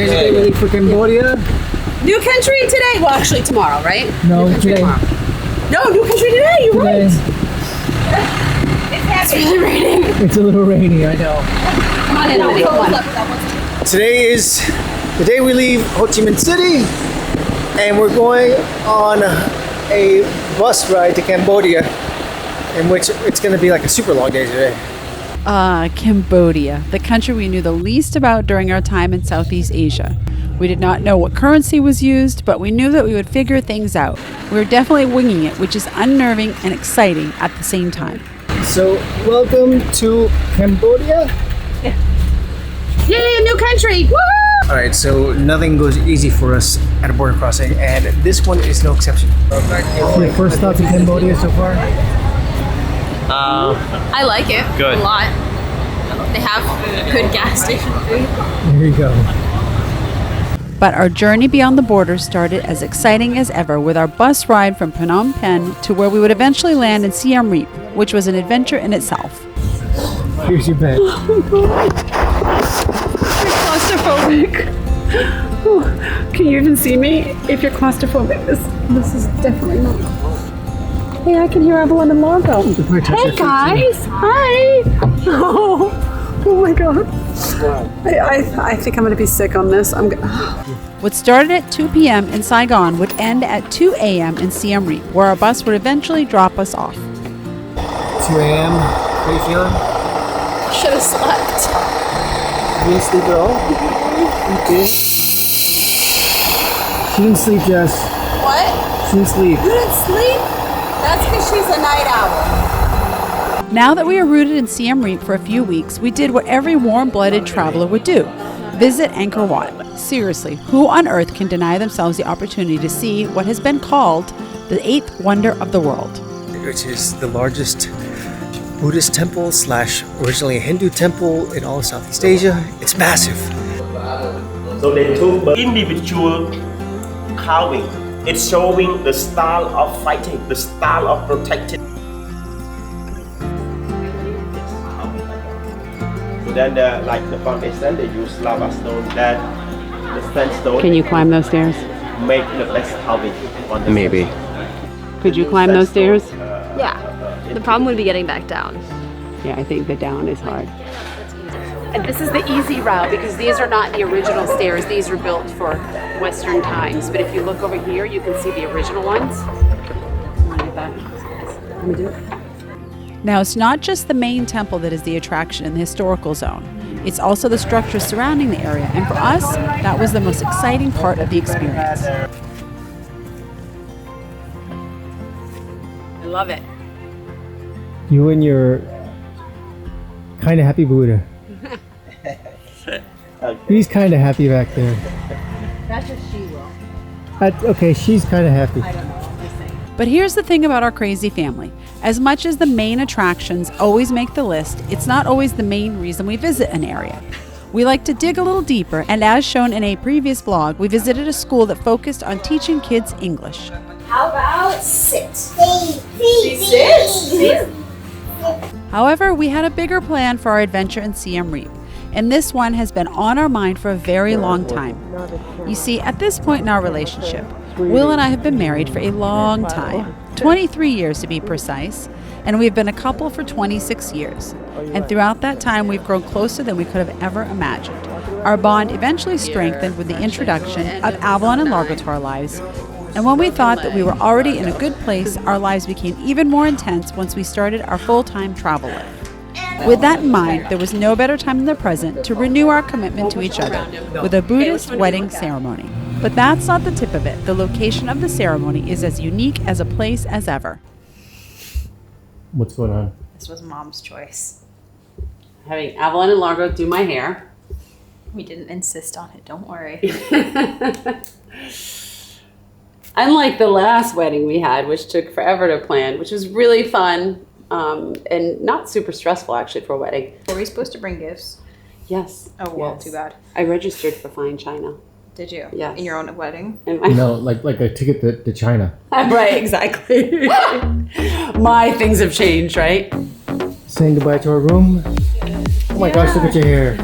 Today's the day we leave for Cambodia. New country today. Well, actually tomorrow, right? No, new country today. Tomorrow. No, new country today. You're Today. right. It's really raining. It's a little rainy, I know. Come on in, honey. Come on. Today is the day we leave Ho Chi Minh City, and we're going on a bus ride to Cambodia, in which it's going to be like a super long day today. Cambodia, the country we knew the least about during our time in Southeast Asia. We did not know what currency was used, but we knew that we would figure things out. We were definitely winging it, which is unnerving and exciting at the same time. So, welcome to Cambodia. Yay, a new country. Woohoo! Alright, so nothing goes easy for us at a border crossing, and this one is no exception. Your first thoughts in Cambodia so far? I like it Good. a lot. They have good gas station food. There you go. But our journey beyond the border started as exciting as ever with our bus ride from Phnom Penh to where we would eventually land in Siem Reap, which was an adventure in itself. Here's your bed. Claustrophobic. Can you even see me? If you're claustrophobic, this is definitely not. Hey, I can hear Evelyn and Largo. Hey guys, hi. Oh my God. I think I'm gonna be sick on this. What started at 2 p.m. in Saigon would end at 2 a.m. in Siem Reap, where our bus would eventually drop us off. 2 a.m. How are you feeling? Should have slept. You didn't sleep at all? Okay. She didn't sleep, Jess. What? She didn't sleep. You didn't sleep? That's because she's a night owl. Now that we are rooted in Siem Reap for a few weeks, we did what every warm-blooded traveler would do. Visit Angkor Wat. Seriously, who on earth can deny themselves the opportunity to see what has been called the 8th wonder of the world? Which is the largest Buddhist temple / originally a Hindu temple in all of Southeast Asia. It's massive. So they took individual carving. It's showing the style of fighting, the style of protecting. So then, like the foundation, they use lava stone. That the sandstone. Can you climb those stairs? Make the best carving on the Maybe. Could you climb those stairs? Yeah. The problem would be getting back down. Yeah, I think the down is hard. And this is the easy route because these are not the original stairs. These are built for Western times. But if you look over here, you can see the original ones. Let me do it. Now, it's not just the main temple that is the attraction in the historical zone. It's also the structures surrounding the area. And for us, that was the most exciting part of the experience. I love it. You and your kind of happy Buddha. He's kind of happy back there. That's what she will. Okay, she's kind of happy. I don't know what you're saying. But here's the thing about our crazy family. As much as the main attractions always make the list, it's not always the main reason we visit an area. We like to dig a little deeper, and as shown in a previous vlog, we visited a school that focused on teaching kids English. How about sit? However, we had a bigger plan for our adventure in Siem Reap, and this one has been on our mind for a very long time. You see, at this point in our relationship, Will and I have been married for a long time, 23 years to be precise, and we've been a couple for 26 years. And throughout that time, we've grown closer than we could have ever imagined. Our bond eventually strengthened with the introduction of Avalon and Largo to our lives. And when we thought that we were already in a good place, our lives became even more intense once we started our full-time travel life. With that in mind, there was no better time than the present to renew our commitment to each other with a Buddhist wedding ceremony. But that's not the tip of it. The location of the ceremony is as unique as a place as ever. What's going on? This was Mom's choice. Having Avalon and Largo do my hair. We didn't insist on it, don't worry. Unlike the last wedding we had, which took forever to plan, which was really fun and not super stressful actually for a wedding. Were we supposed to bring gifts? Yes. Oh, well, yes. too bad. I registered for fine china. Did you? Yes. In your own wedding? No, like a ticket to China. Right, exactly. My things have changed, right? Saying goodbye to our room. Oh my gosh, look at your hair.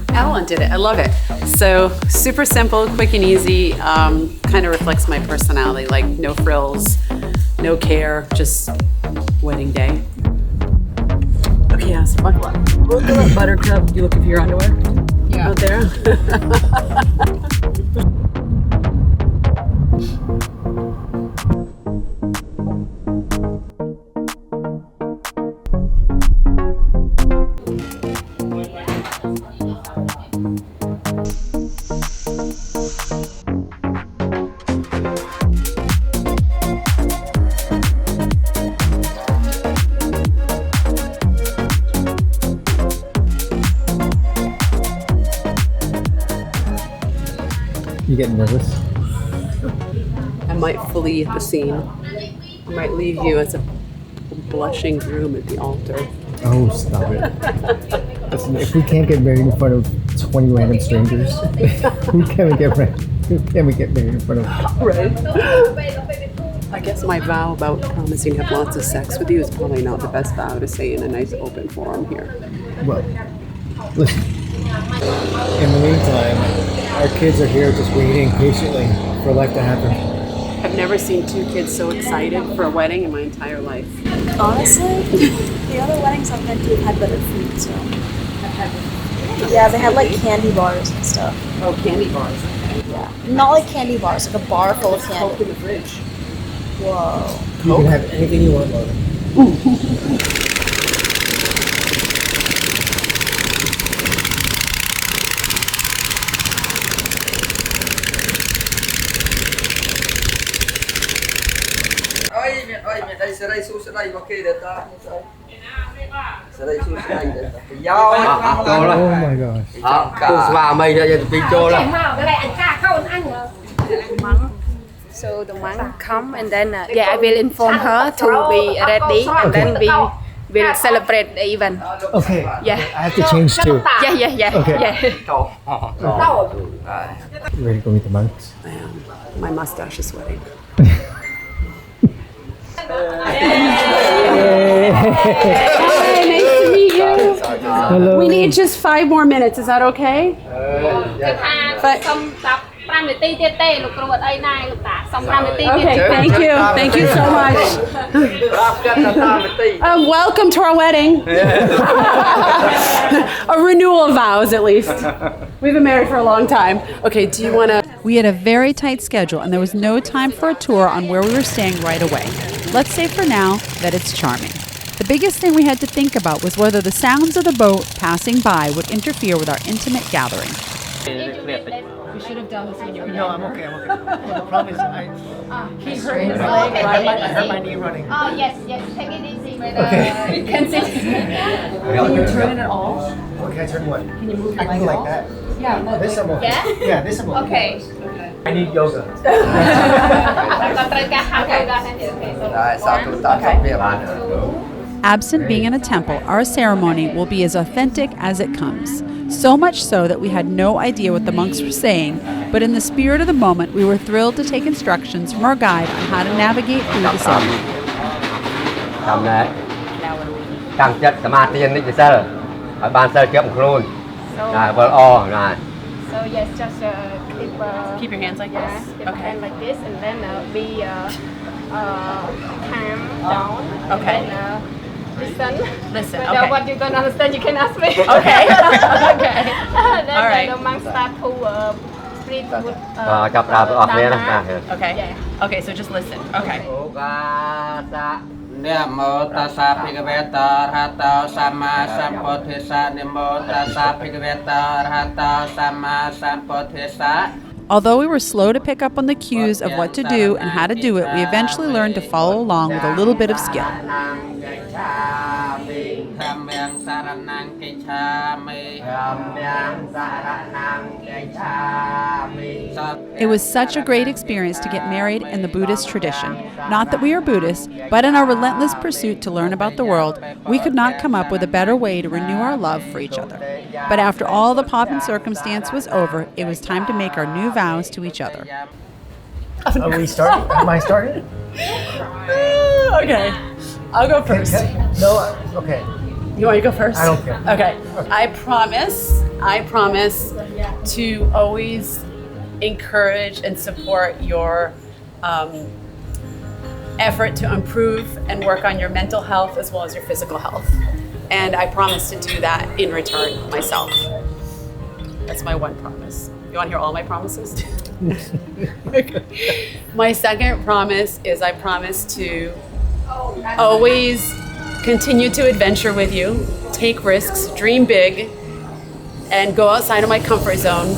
Avalon did it. I love it. so super simple, quick and easy. Kind of reflects my personality, like no frills, no care, just wedding day. Okay, yeah, so buckle up. Buckle up, buttercup. You looking for your underwear? Yeah. Out there? You getting nervous? I might flee the scene. I might leave you as a blushing groom at the altar. Oh, stop it. Listen, if we can't get married in front of 20 random strangers, who can we get married in front of? Right. I guess my vow about promising to have lots of sex with you is probably not the best vow to say in a nice open forum here. Well, listen. In the meantime, our kids are here just waiting patiently for life to happen. I've never seen two kids so excited for a wedding in my entire life. Honestly, the other weddings I've been to had better food, so. Yeah, they had like candy bars and stuff. Oh, candy bars. Yeah. Not like candy bars, like a bar full of Coke candy. in the fridge. Whoa. You can have anything you want, Logan. Oh my gosh. So the monk come and then I will inform her to be ready and then we will celebrate the event. Okay. Yeah. I have to change too. Yeah. Okay. Yeah. You ready to go meet the monks? I am. My mustache is sweating. Hi, nice to meet you. Hello. We need just 5 more minutes. Is that okay? But, okay, thank you. Thank you so much. Welcome to our wedding. A renewal of vows, at least. We've been married for a long time. Okay, do you want to... We had a very tight schedule, and there was no time for a tour on where we were staying right away. Let's say for now that it's charming. The biggest thing we had to think about was whether the sounds of the boat passing by would interfere with our intimate gathering. We should have done this when you were No, I'm okay. Well, the problem is He hurt his leg. I hurt my knee running. Oh yes, take it easy. Okay. You can sit. Can you turn it at all? Oh, can I turn what? Can you move your I can leg go at like all? that. Yeah, look. This I'm okay. Yeah? Yeah, this I'm okay. Okay. I need yoga. Absent being in a temple, our ceremony will be as authentic as it comes. So much so that we had no idea what the monks were saying, but in the spirit of the moment, we were thrilled to take instructions from our guide on how to navigate through the ceremony. So yes, just Keep your hands like yeah, this. keep Okay. hand like this, and then be calm down. Okay. And then, listen. Listen, But okay. what you don't understand, you can ask me. Okay. Okay. Then All right. the monk start to speak with Okay. Yeah. Okay, so just listen. Okay. นะโมตัสสะภะคะวะโตอะระหะโตสัมมาสัมพุทธัสสะนะโมตัสสะภะคะวะโตอะระหะโตสัมมาสัมพุทธัสสะ Although we were slow to pick up on the cues of what to do and how to do it, we eventually learned to follow along with a little bit of skill. It was such a great experience to get married in the Buddhist tradition. Not that we are Buddhists, but in our relentless pursuit to learn about the world, we could not come up with a better way to renew our love for each other. But after all the pomp and circumstance was over, it was time to make our new vows to each other. Are we starting? Am I starting? Okay, I'll go first. No, okay. You want to go first? I don't care. Okay. I promise to always encourage and support your effort to improve and work on your mental health as well as your physical health. And I promise to do that in return myself. That's my one promise. You want to hear all my promises? My second promise is I promise to always continue to adventure with you, take risks, dream big, and go outside of my comfort zone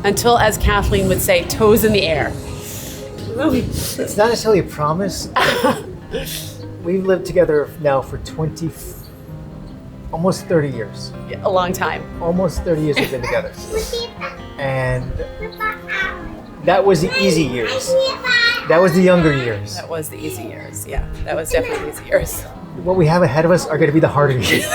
until, as Kathleen would say, toes in the air. It's not necessarily a promise. We've lived together now for almost 30 years. A long time. Almost 30 years we've been together. And that was the easy years. That was the younger years. That was the easy years. Yeah, that was definitely the easy years. What we have ahead of us are going to be the harder years.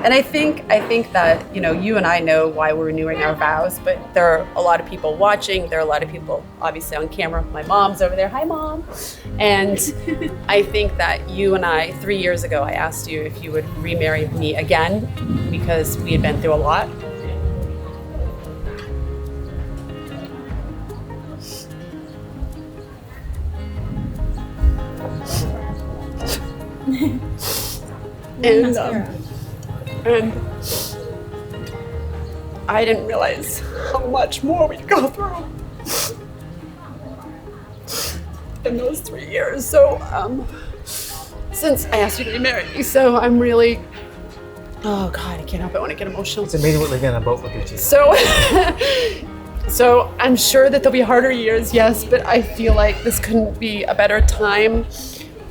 And I think that, you know, you and I know why we're renewing our vows, but there are a lot of people watching. There are a lot of people obviously on camera. My mom's over there. Hi, Mom. And I think that you and I, 3 years ago, I asked you if you would remarry me again because we had been through a lot. And I didn't realize how much more we'd go through in those 3 years. So, since I asked you to remarry me, so I'm really, oh God, I can't help it when I get emotional. It's amazing what living on a boat will do to you. So I'm sure that there'll be harder years, yes, but I feel like this couldn't be a better time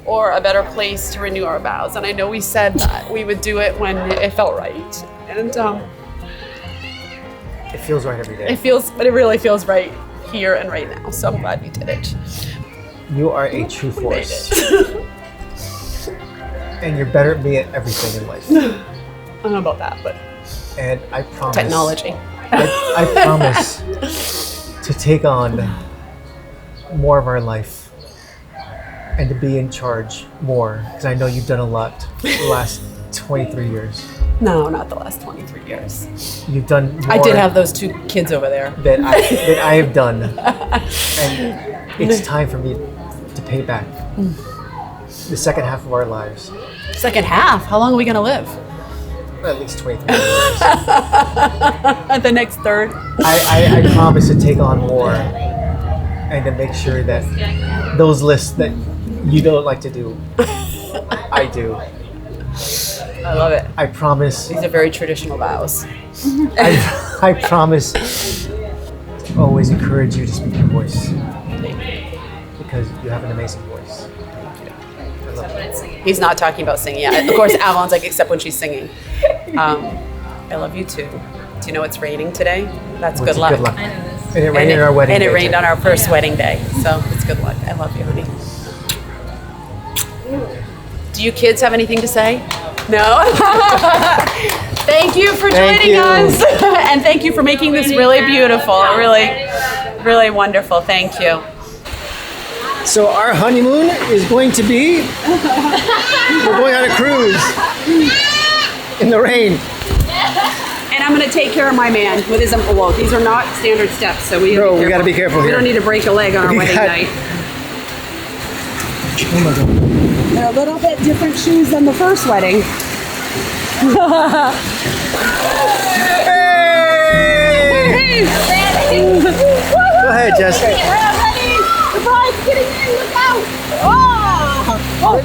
or a better place to renew our vows. And I know we said that we would do it when it felt right. And it feels right every day. But it really feels right here and right now. So I'm glad we did it. You are a true force. And you're better at me at everything in life. I don't know about that, but. And I promise. Technology. I promise to take on more of our life. And to be in charge more, because I know you've done a lot the last 23 years. No, not the last 23 years. You've done more I did have those 2 kids over there. that I have done. And it's time for me to pay back the second half of our lives. Second half? How long are we going to live? At least 23 years. The next third? I promise to take on more and to make sure that those lists that you don't like to do, I do. I love it. I promise. These are very traditional vows. I promise to always encourage you to speak your voice. Because you have an amazing voice. I love it. He's not talking about singing yet. Of course, Avalon's like, except when she's singing. I love you too. Do you know it's raining today? That's good luck. Good luck. And it rained on our wedding day. And it rained on our first wedding day. So it's good luck. I love you, honey. Do you kids have anything to say? No? Thank you for joining us. And thank you for making this really beautiful. Really, really wonderful. Thank you. So our honeymoon is going to be, we're going on a cruise in the rain. And I'm going to take care of my man with his, well, these are not standard steps, so we got to be careful here. We don't need to break a leg on our wedding night. Oh my God. They're a little bit different shoes than the first wedding. Hey! Go ahead, Jessica. We're ready. The bride's getting in. Look out. Oh!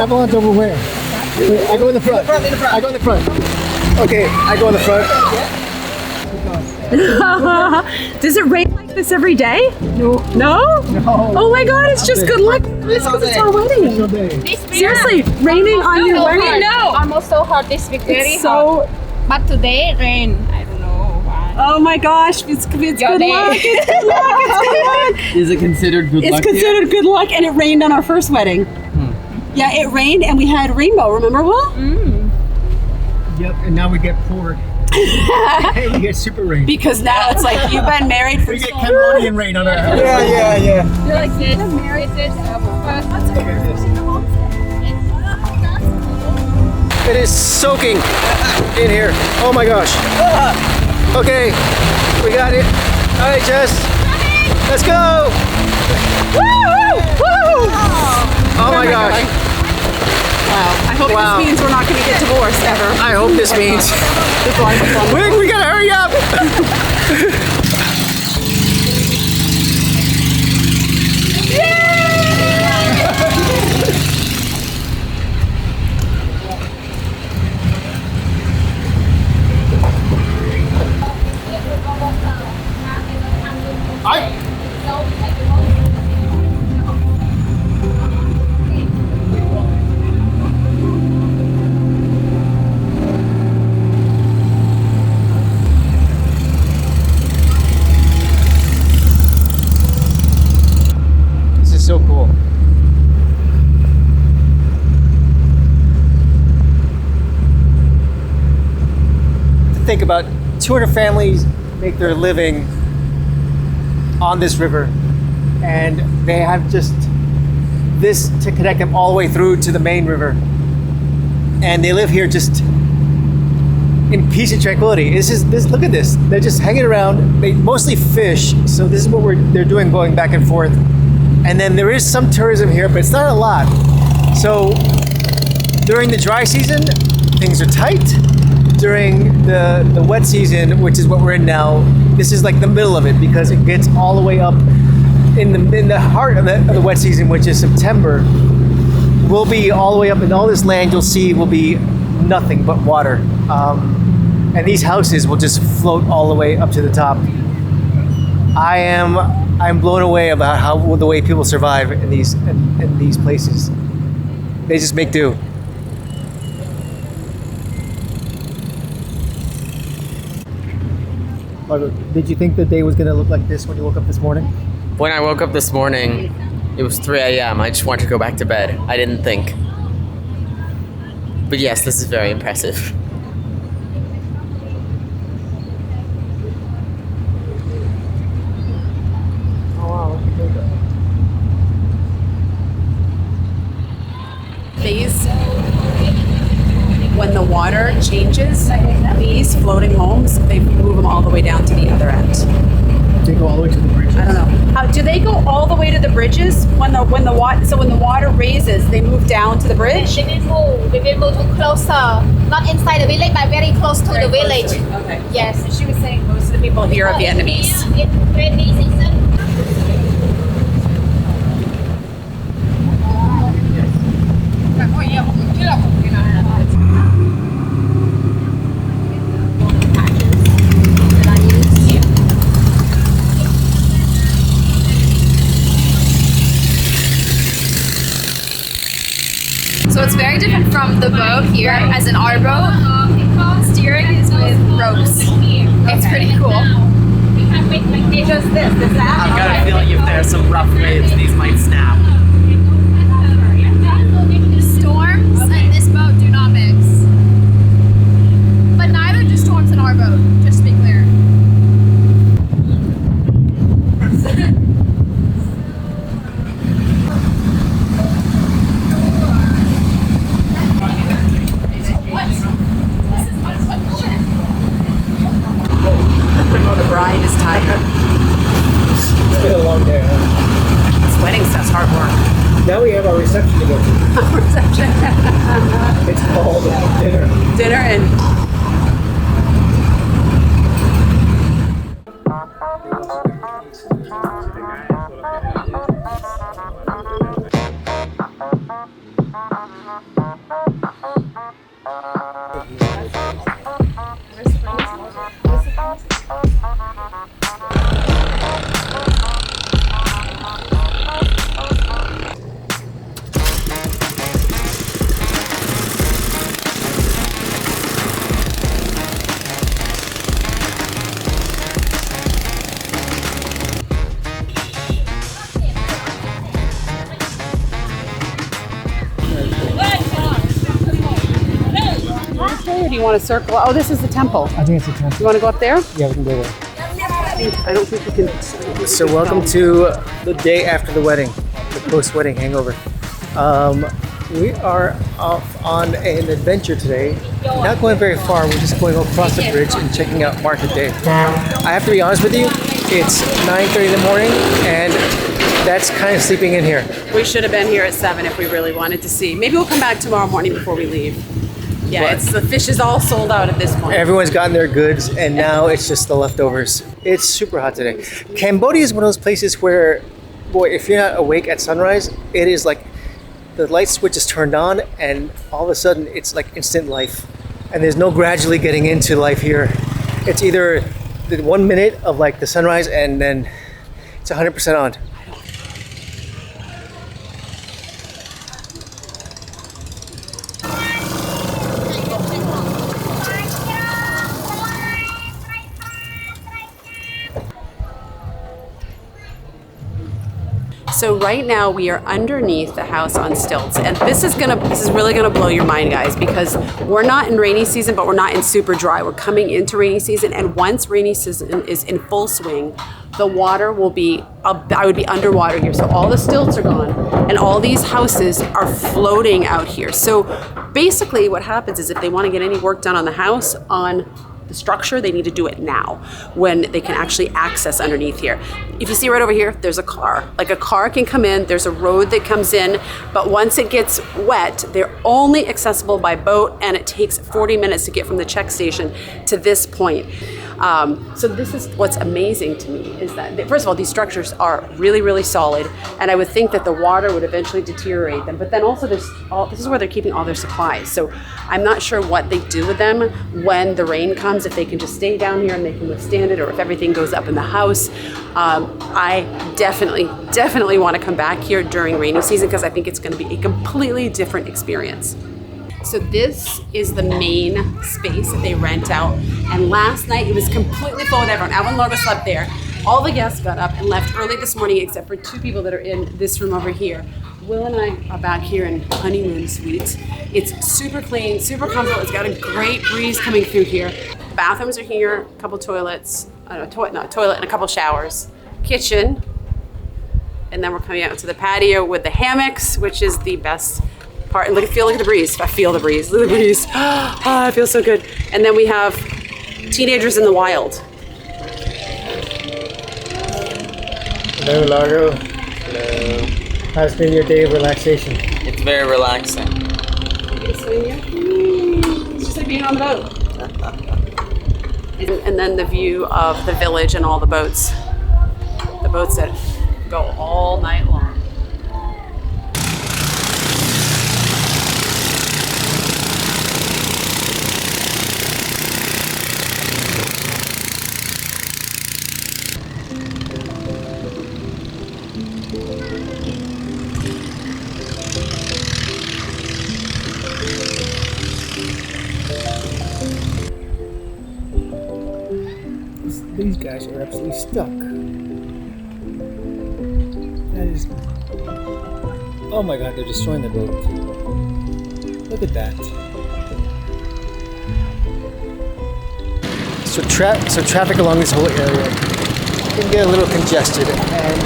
Avalon's over where? Wait, I go in the front. I go in the front. Okay, I go in the front. Does it rain like this every day? No. No? Oh my God, it's just good luck. It's because it's our wedding. Seriously, raining on your wedding? No. Almost so hot this week. Very hot. But today rain. I don't know why. Oh my gosh, it's good luck. It's good luck. It's good luck. Is it considered good luck? It's considered good luck, and it rained on our first wedding. Yeah, it rained, and we had rainbow. Remember, Will? Yep, and now we get poured. Hey, we get super rain. Because now it's like you've been married for We get Cambodian rain on our house. Yeah. You're like this. This is our first. It is soaking in here. Oh my gosh. Okay, we got it. All right, Jess. Let's go. Woo! Woo! Oh my gosh. Wow. I hope Wow. this means we're not going to get divorced ever. I hope this means we gotta hurry up. This is so cool. To think about 200 families make their living on this river, and they have just this to connect them all the way through to the main river, and they live here just in peace and tranquility. Look at this. They're just hanging around. They mostly fish, so this is what they're doing, going back and forth. And then there is some tourism here, but it's not a lot. So during the dry season, things are tight. During the wet season, which is what we're in now, this is like the middle of it, because it gets all the way up in the heart of the wet season, which is September. We'll be all the way up, and all this land you'll see will be nothing but water. And these houses will just float all the way up to the top. I'm blown away about the way people survive in these places. They just make do. Did you think the day was gonna look like this when you woke up this morning? When I woke up this morning, it was 3 a.m. I just wanted to go back to bed. I didn't think. But yes, this is very impressive. These, when the water changes, these floating homes, they move them all the way down to the other end. They go all the way to the bridges. I don't know. How do they go all the way to the bridges when the water raises, they move down to the bridge? We will move to closer, not inside the village, but very close to the village. Okay. Yes. She was saying most of the people here are Vietnamese. It's rainy season. So it's very different from the boat here, as in our boat. Steering is with ropes. It's pretty cool. Just this, I've got a feeling if there's some rough waves, these might snap. Storms and this boat do not mix. But neither do storms in our boat, just to be clear. The bride is tired. It's been a long day, huh? This wedding stuff's hard work. Now we have our reception to go to. Reception. It's called dinner. Dinner and or do you want to circle? Oh, this is the temple. I think it's a temple. You want to go up there? Yeah, we can go there. I don't think we can. So welcome to the day after the wedding, the post-wedding hangover. We are off on an adventure today. Not going very far, we're just going across the bridge and checking out Market Day. I have to be honest with you, it's 9:30 in the morning and that's kind of sleeping in here. We should have been here at 7 if we really wanted to see. Maybe we'll come back tomorrow morning before we leave. Yeah, the fish is all sold out at this point. Everyone's gotten their goods and now it's just the leftovers. It's super hot today. Cambodia is one of those places where, boy, if you're not awake at sunrise, it is like the light switch is turned on and all of a sudden it's like instant life. And there's no gradually getting into life here. It's either the 1 minute of like the sunrise and then it's 100% on. So right now we are underneath the house on stilts, and this is really gonna blow your mind, guys, because we're not in rainy season, but we're not in super dry. We're coming into rainy season, and once rainy season is in full swing, the water will be, I would be underwater here. So all the stilts are gone, and all these houses are floating out here. So basically what happens is if they wanna get any work done on the house, on the structure, they need to do it now when they can actually access underneath here. If you see right over here, there's a car. Like a car can come in, there's a road that comes in, but once it gets wet, they're only accessible by boat and it takes 40 minutes to get from the check station to this point. So this is what's amazing to me is that, first of all, these structures are really, really solid, and I would think that the water would eventually deteriorate them, but then also this is where they're keeping all their supplies. So I'm not sure what they do with them when the rain comes, if they can just stay down here and they can withstand it, or if everything goes up in the house. I definitely want to come back here during rainy season because I think it's going to be a completely different experience. So this is the main space that they rent out. And last night it was completely full with everyone. Alvin and Laura slept there. All the guests got up and left early this morning except for 2 people that are in this room over here. Will and I are back here in honeymoon suite. It's super clean, super comfortable. It's got a great breeze coming through here. Bathrooms are here, a couple toilets, a toilet and a couple showers. Kitchen. And then we're coming out to the patio with the hammocks, which is the best part. And look at the breeze. I feel the breeze. Look at the breeze. Oh, it feels so good. And then we have teenagers in the wild. Hello, Largo. Hello. How's been your day of relaxation? It's very relaxing. It's just like being on the boat. And then the view of the village and all the boats. The boats that go all night long. These guys are absolutely stuck. That is... Oh my god, they're destroying the boat. Look at that. So traffic along this whole area can get a little congested, and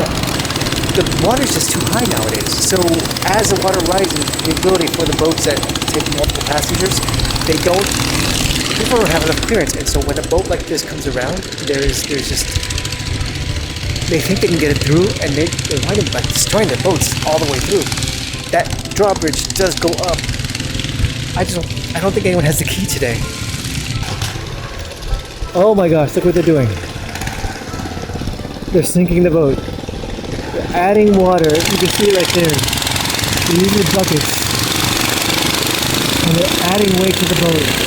the water's just too high nowadays. So as the water rises, the ability for the boats that take multiple passengers, people don't have enough clearance, and so when a boat like this comes around, there's just, they think they can get it through, and they wind up like destroying their boats all the way through. That drawbridge does go up. I don't think anyone has the key today. Oh my gosh, look what they're doing. They're sinking the boat. They're adding water, you can see it right there. They're using the buckets, and they're adding weight to the boat.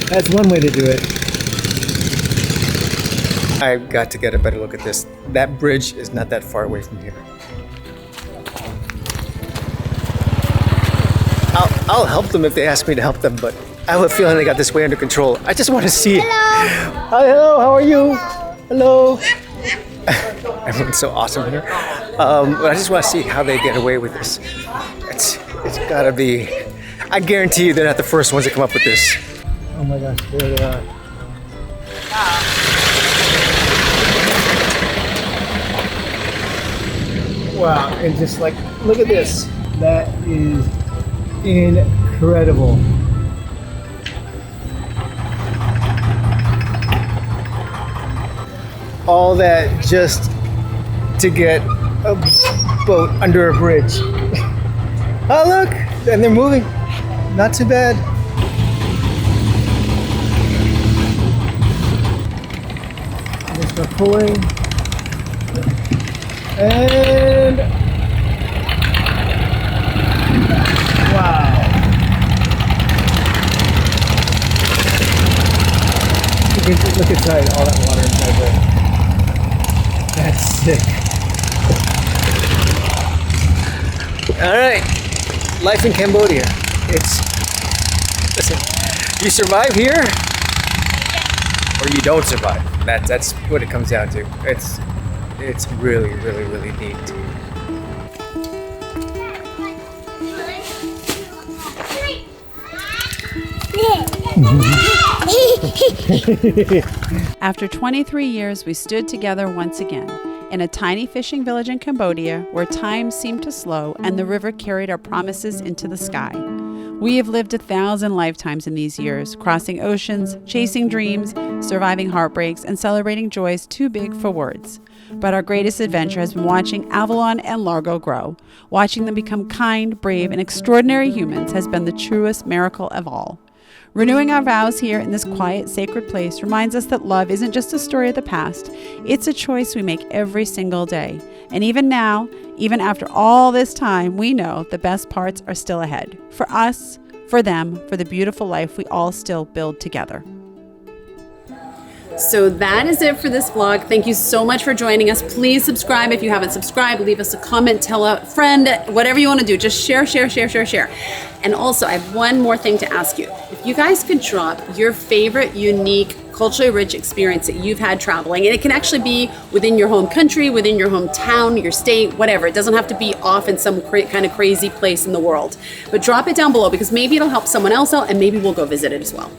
That's one way to do it. I've got to get a better look at this. That bridge is not that far away from here. I'll help them if they ask me to help them, but I have a feeling they got this way under control. I just want to see it. Hello. Hello, how are you? Hello. Everyone's so awesome here. But I just want to see how they get away with this. It's gotta be, I guarantee you they're not the first ones to come up with this. Oh my gosh, there they are. Wow, and just like, look at this. That is incredible. All that just to get a boat under a bridge. Oh look, and they're moving. Not too bad. They start pulling. And wow. Look inside, all that water inside there. That's sick. All right, life in Cambodia. Listen, you survive here or you don't survive. That's what it comes down to. It's really, really, really neat. After 23 years, we stood together once again in a tiny fishing village in Cambodia where time seemed to slow and the river carried our promises into the sky. We have lived 1,000 lifetimes in these years, crossing oceans, chasing dreams, surviving heartbreaks, and celebrating joys too big for words. But our greatest adventure has been watching Avalon and Largo grow. Watching them become kind, brave, and extraordinary humans has been the truest miracle of all. Renewing our vows here in this quiet, sacred place reminds us that love isn't just a story of the past. It's a choice we make every single day. And even now, even after all this time, we know the best parts are still ahead. For us, for them, for the beautiful life we all still build together. So that is it for this vlog. Thank you so much for joining us. Please subscribe if you haven't subscribed. Leave us a comment, tell a friend, whatever you want to do. Just share. And also, I have one more thing to ask you. If you guys could drop your favorite, unique, culturally rich experience that you've had traveling, and it can actually be within your home country, within your hometown, your state, whatever. It doesn't have to be off in some kind of crazy place in the world. But drop it down below because maybe it'll help someone else out and maybe we'll go visit it as well.